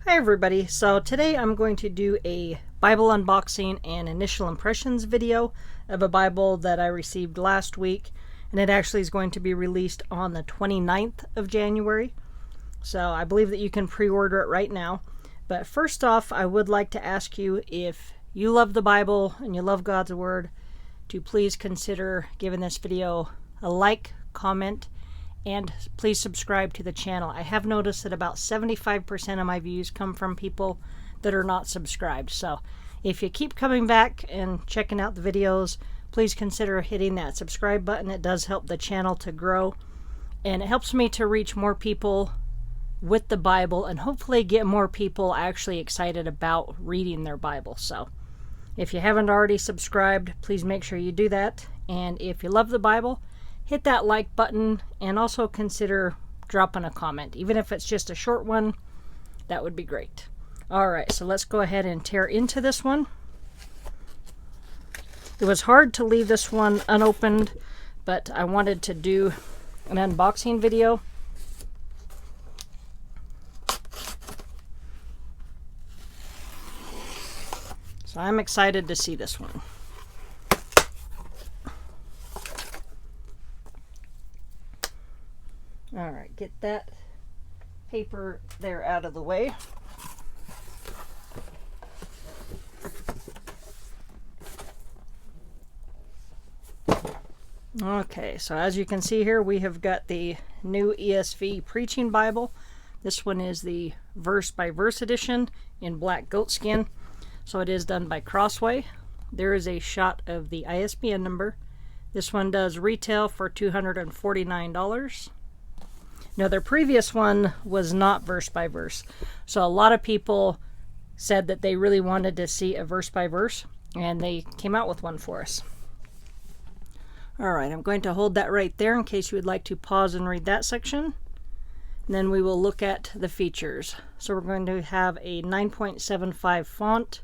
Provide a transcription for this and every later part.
Hi everybody, so today I'm going to do a Bible unboxing and initial impressions video of a Bible that I received last week, and it actually is going to be released on the 29th of January. So I believe that you can pre-order it right now. But first off, I would like to ask you, if you love the Bible and you love God's Word, to please consider giving this video a like, comment, and please subscribe to the channel. I have noticed that about 75% of my views come from people that are not subscribed. So if you keep coming back and checking out the videos, please consider hitting that subscribe button. It does help the channel to grow, and it helps me to reach more people with the Bible and hopefully get more people actually excited about reading their Bible. So if you haven't already subscribed, please make sure you do that. And if you love the Bible, hit that like button and also consider dropping a comment. Even if it's just a short one, that would be great. Alright, so let's go ahead and tear into this one. It was hard to leave this one unopened, but I wanted to do an unboxing video. So I'm excited to see this one. Alright, get that paper there out of the way. Okay, so as you can see here, we have got the new ESV Preaching Bible. This one is the verse-by-verse edition in black goatskin. So it is done by Crossway. There is a shot of the ISBN number. This one does retail for $249. Now, their previous one was not verse by verse. So a lot of people said that they really wanted to see a verse by verse, and they came out with one for us. Alright, I'm going to hold that right there in case you would like to pause and read that section. And then we will look at the features. So we're going to have a 9.75 font,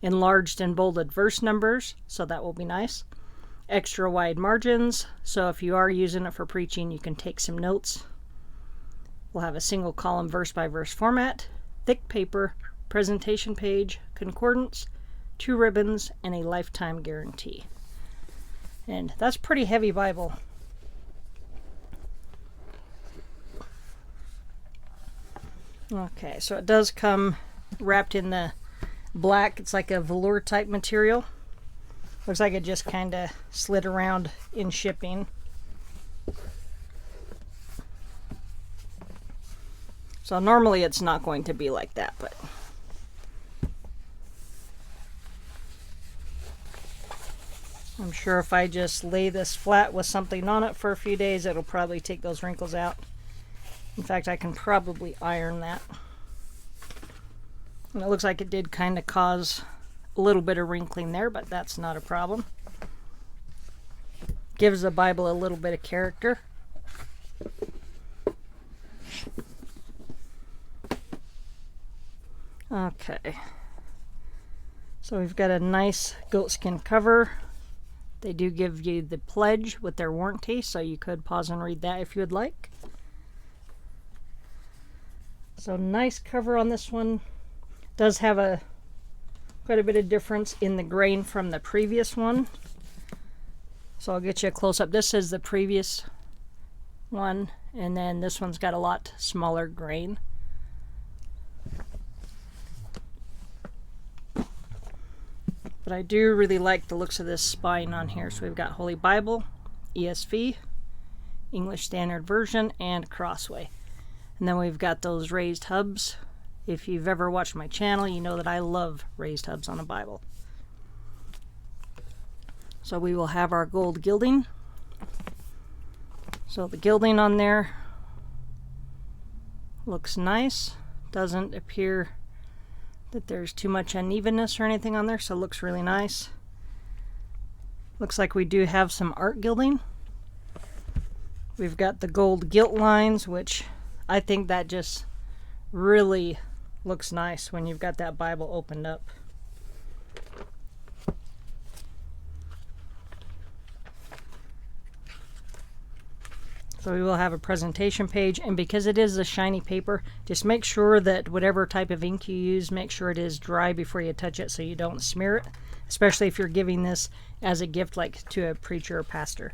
enlarged and bolded verse numbers, so that will be nice. Extra wide margins, so if you are using it for preaching, you can take some notes. We'll have a single column verse by verse format, thick paper, presentation page, concordance, 2 ribbons, and a lifetime guarantee. And that's pretty heavy Bible. Okay, so it does come wrapped in the black. It's like a velour type material. Looks like it just kind of slid around in shipping. So normally it's not going to be like that, but I'm sure if I just lay this flat with something on it for a few days, it'll probably take those wrinkles out. In fact, I can probably iron that. And it looks like it did kind of cause a little bit of wrinkling there, but that's not a problem. Gives the Bible a little bit of character. Okay, so we've got a nice goatskin cover. They do give you the pledge with their warranty, so you could pause and read that if you would like. So nice cover on this one. Does have quite a bit of difference in the grain from the previous one. So I'll get you a close-up. This is the previous one, and then this one's got a lot smaller grain. But I do really like the looks of this spine on here. So we've got Holy Bible, ESV, English Standard Version, and Crossway. And then we've got those raised hubs. If you've ever watched my channel, you know that I love raised hubs on a Bible. So we will have our gold gilding. So the gilding on there looks nice. Doesn't appear that there's too much unevenness or anything on there, so it looks really nice. Looks like we do have some art gilding. We've got the gold gilt lines, which I think that just really looks nice when you've got that Bible opened up. So we will have a presentation page, and because it is a shiny paper, just make sure that whatever type of ink you use, make sure it is dry before you touch it so you don't smear it, especially if you're giving this as a gift like to a preacher or pastor.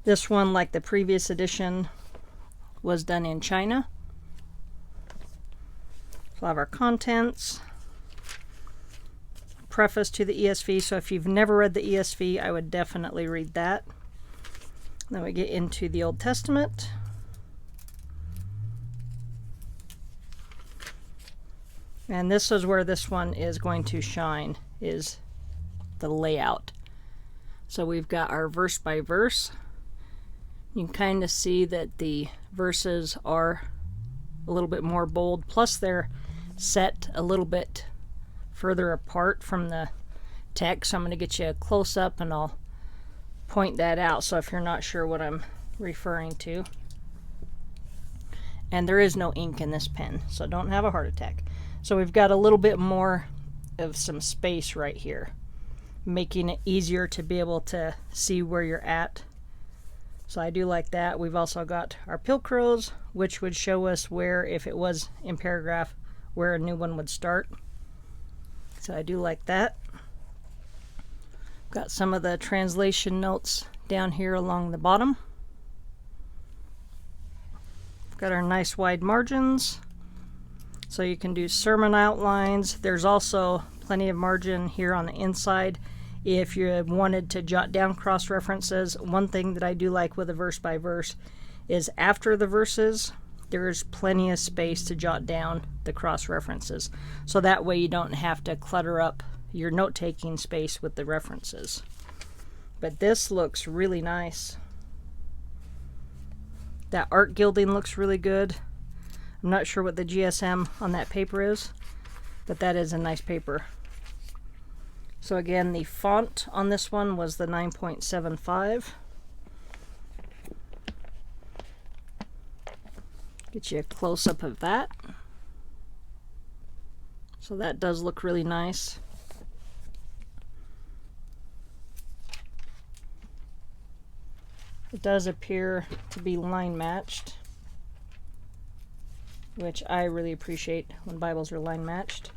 This one, like the previous edition, was done in China. We'll have our contents, preface to the ESV. So if you've never read the ESV, I would definitely read that. Then we get into the Old Testament. And this is where this one is going to shine, is the layout. So we've got our verse by verse. You can kind of see that the verses are a little bit more bold, plus they're set a little bit further apart from the text. So I'm going to get you a close-up and I'll point that out, so if you're not sure what I'm referring to. And there is no ink in this pen, so don't have a heart attack. So we've got a little bit more of some space right here, making it easier to be able to see where you're at. So I do like that. We've also got our pilcrows, which would show us where, if it was in paragraph, where a new one would start. So I do like that. Got some of the translation notes down here along the bottom. Got our nice wide margins, so you can do sermon outlines. There's also plenty of margin here on the inside if you wanted to jot down cross references. One thing that I do like with a verse by verse is after the verses, there's plenty of space to jot down the cross references, so that way you don't have to clutter up your note-taking space with the references. But this looks really nice. That art gilding looks really good. I'm not sure what the GSM on that paper is, but that is a nice paper. So again, the font on this one was the 9.75. Get you a close-up of that. So that does look really nice. It does appear to be line matched, which I really appreciate when Bibles are line matched.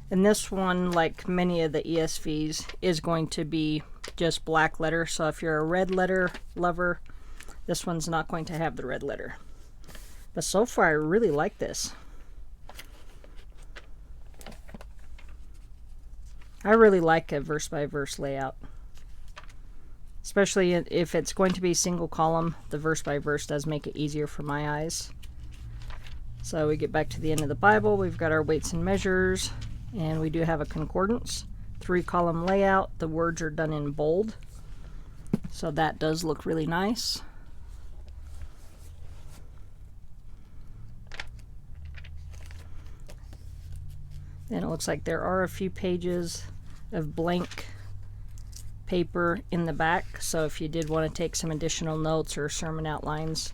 And this one, like many of the ESVs, is going to be just black letter. So if you're a red letter lover, this one's not going to have the red letter. But so far, I really like this. I really like a verse by verse layout. Especially if it's going to be single column, the verse by verse does make it easier for my eyes. So we get back to the end of the Bible. We've got our weights and measures, and we do have a concordance. 3-column layout. The words are done in bold. So that does look really nice. And it looks like there are a few pages of blank paper in the back, so if you did want to take some additional notes or sermon outlines,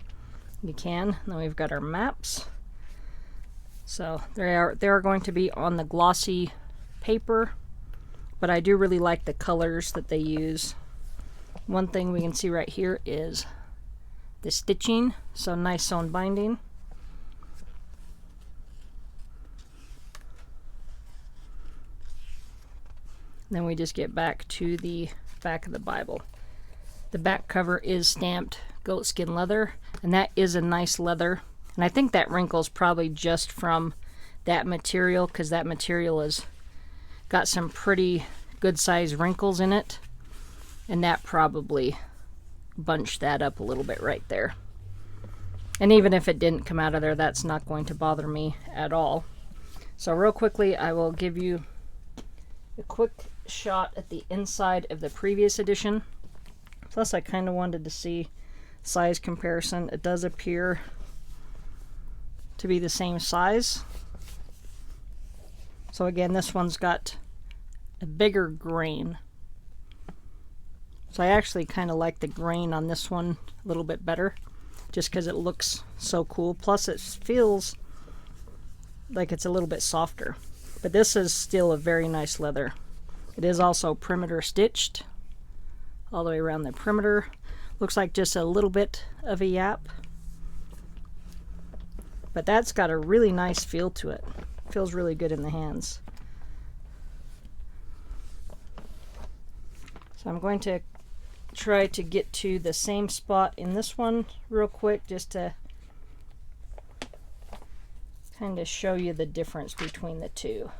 you can. Then we've got our maps. So they are going to be on the glossy paper, but I do really like the colors that they use. One thing we can see right here is the stitching, so nice sewn binding. Then we just get back to the back of the Bible. The back cover is stamped goatskin leather, and that is a nice leather. And I think that wrinkle's probably just from that material, because that material has got some pretty good size wrinkles in it, and that probably bunched that up a little bit right there. And even if it didn't come out of there, that's not going to bother me at all. So real quickly, I will give you a quick shot at the inside of the previous edition. Plus, I kind of wanted to see size comparison. It does appear to be the same size. So again, this one's got a bigger grain. So I actually kind of like the grain on this one a little bit better, just because it looks so cool. Plus, it feels like it's a little bit softer. But this is still a very nice leather. It is also perimeter stitched all the way around the perimeter. Looks like just a little bit of a yap. But that's got a really nice feel to it. Feels really good in the hands. So I'm going to try to get to the same spot in this one real quick, just to kind of show you the difference between the two.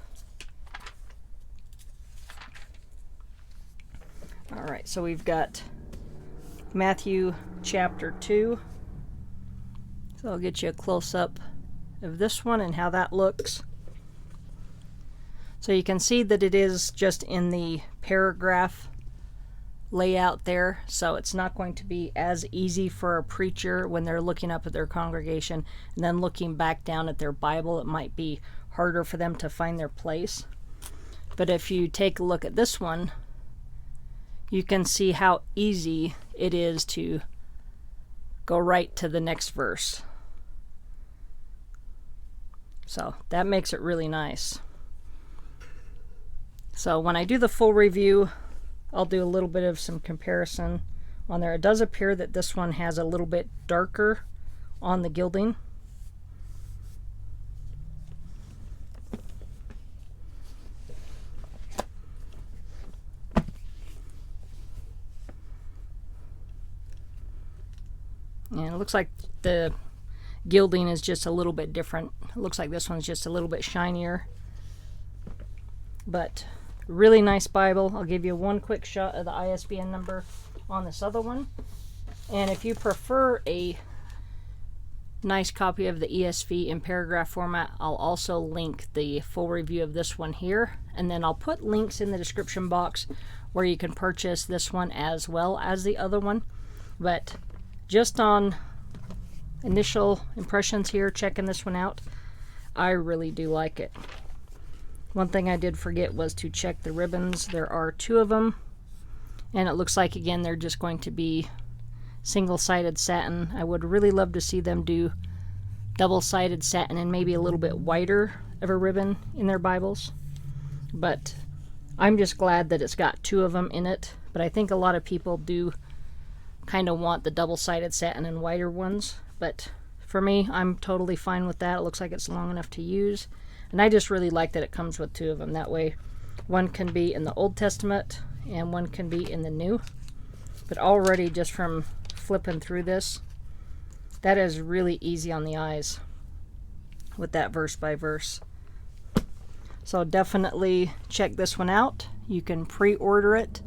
Alright, so we've got Matthew chapter 2. So I'll get you a close-up of this one and how that looks. So you can see that it is just in the paragraph layout there, so it's not going to be as easy for a preacher when they're looking up at their congregation and then looking back down at their Bible. It might be harder for them to find their place. But if you take a look at this one, you can see how easy it is to go right to the next verse. So that makes it really nice. So when I do the full review, I'll do a little bit of some comparison on there. It does appear that this one has a little bit darker on the gilding. And it looks like the gilding is just a little bit different. It looks like this one's just a little bit shinier. But really nice Bible. I'll give you one quick shot of the ISBN number on this other one. And if you prefer a nice copy of the ESV in paragraph format, I'll also link the full review of this one here. And then I'll put links in the description box where you can purchase this one as well as the other one. But just on initial impressions here, checking this one out, I really do like it. One thing I did forget was to check the ribbons. There are 2 of them, and it looks like, again, they're just going to be single-sided satin. I would really love to see them do double-sided satin and maybe a little bit wider of a ribbon in their Bibles. But I'm just glad that it's got 2 of them in it. But I think a lot of people do kind of want the double-sided satin and wider ones. But for me, I'm totally fine with that. It looks like it's long enough to use. And I just really like that it comes with 2 of them. That way, one can be in the Old Testament and one can be in the New. But already, just from flipping through this, that is really easy on the eyes with that verse by verse. So definitely check this one out. You can pre-order it.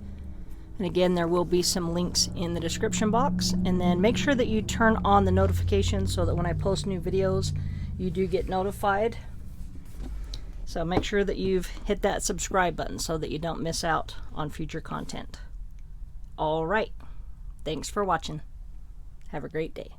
And again, there will be some links in the description box. And then make sure that you turn on the notifications so that when I post new videos, you do get notified. So make sure that you've hit that subscribe button so that you don't miss out on future content. All right. Thanks for watching. Have a great day.